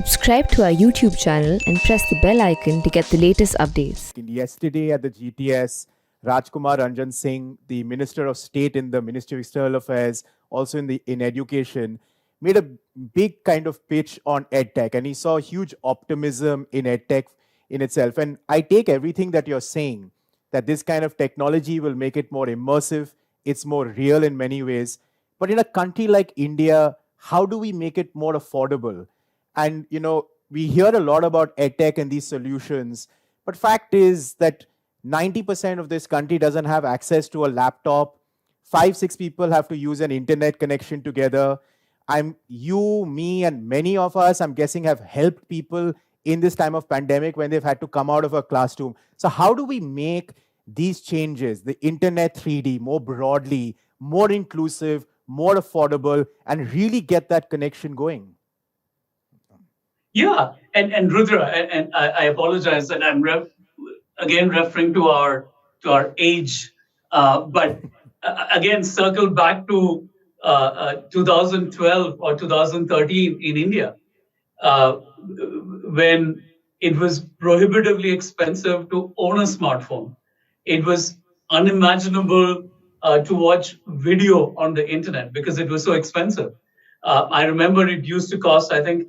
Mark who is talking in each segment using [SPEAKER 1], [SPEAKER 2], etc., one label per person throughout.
[SPEAKER 1] Subscribe to our YouTube channel and press the bell icon to get the latest updates.
[SPEAKER 2] Yesterday at the GTS, Rajkumar Ranjan Singh, the Minister of State in the Ministry of External Affairs, also in education, made a big kind of pitch on edtech, and he saw huge optimism in edtech in itself. And I take everything that you're saying, that this kind of technology will make it more immersive, it's more real in many ways. But in a country like India, how do we make it more affordable? And we hear a lot about edtech and these solutions, but fact is that 90% of this country doesn't have access to a laptop. 5, 6 people have to use an internet connection together. You, me, and many of us, I'm guessing, have helped people in this time of pandemic when they've had to come out of a classroom. So how do we make these changes, the internet 3D, more broadly, more inclusive, more affordable, and really get that connection going?
[SPEAKER 3] Yeah, and Rudra, and I apologize that I'm again referring to our age, but again circle back to 2012 or 2013 in India, when it was prohibitively expensive to own a smartphone. It was unimaginable to watch video on the internet because it was so expensive. I remember it used to cost, I think,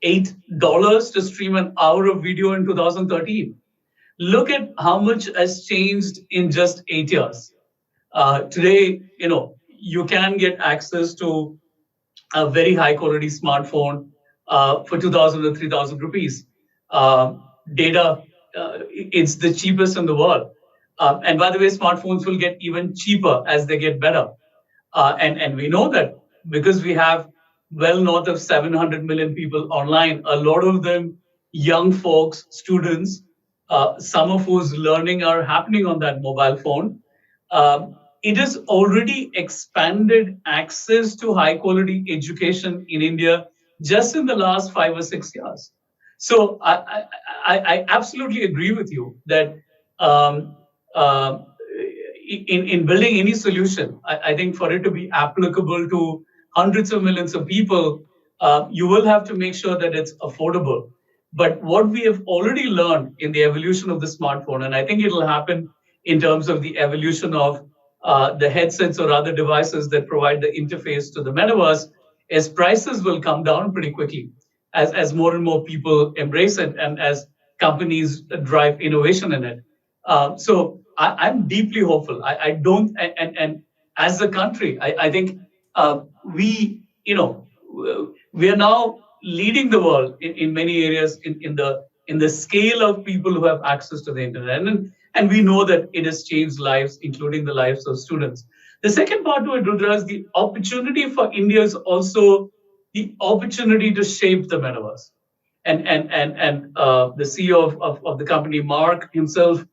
[SPEAKER 3] $8 to stream an hour of video in 2013. Look at how much has changed in just 8 years. Today, you can get access to a very high quality smartphone for 2,000 or 3,000 rupees. Data, it's the cheapest in the world. And by the way, smartphones will get even cheaper as they get better. And we know that because we have well north of 700 million people online, a lot of them young folks, students, some of whose learning are happening on that mobile phone. It has already expanded access to high quality education in India just in the last 5 or 6 years. So I absolutely agree with you that in building any solution, I think for it to be applicable to hundreds of millions of people, you will have to make sure that it's affordable. But what we have already learned in the evolution of the smartphone, and I think it'll happen in terms of the evolution of the headsets or other devices that provide the interface to the metaverse, is prices will come down pretty quickly as more and more people embrace it and as companies drive innovation in it. So I'm deeply hopeful. I don't, and as a country, I think we are now leading the world in many areas in the scale of people who have access to the internet, and we know that it has changed lives, including the lives of students. The second part to it, Rudra, is the opportunity for India is also the opportunity to shape the metaverse. And the CEO of the company, Mark himself,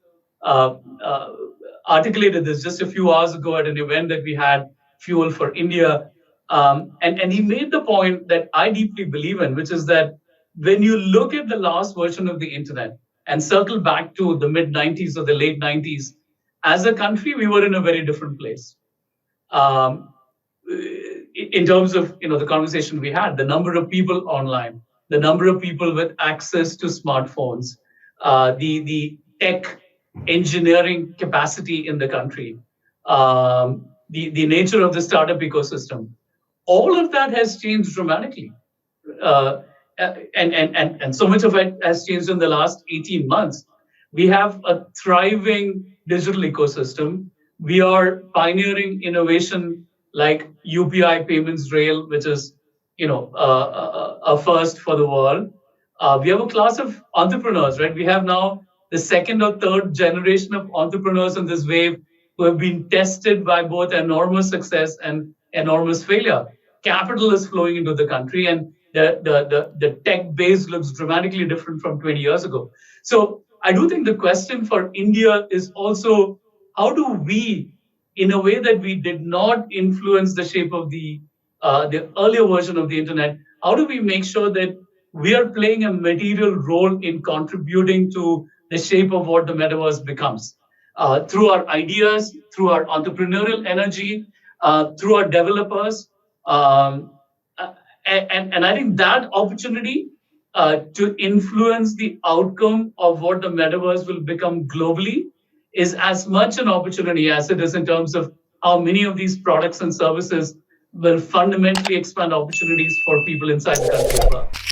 [SPEAKER 3] articulated this just a few hours ago at an event that we had, Fuel for India. And he made the point that I deeply believe in, which is that when you look at the last version of the internet and circle back to the mid 90s or the late 90s, as a country, we were in a very different place. In terms of the conversation we had, the number of people online, the number of people with access to smartphones, the tech engineering capacity in the country, the nature of the startup ecosystem, all of that has changed dramatically. And so much of it has changed in the last 18 months. We have a thriving digital ecosystem. We are pioneering innovation like UPI payments rail, which is a first for the world. We have a class of entrepreneurs, right? We have now the second or third generation of entrepreneurs in this wave who have been tested by both enormous success and enormous failure. Capital is flowing into the country, and the tech base looks dramatically different from 20 years ago. So I do think the question for India is also, how do we, in a way that we did not influence the shape of the earlier version of the internet, how do we make sure that we are playing a material role in contributing to the shape of what the metaverse becomes? Through our ideas, through our entrepreneurial energy, through our developers. And I think that opportunity to influence the outcome of what the metaverse will become globally is as much an opportunity as it is in terms of how many of these products and services will fundamentally expand opportunities for people inside the country as well.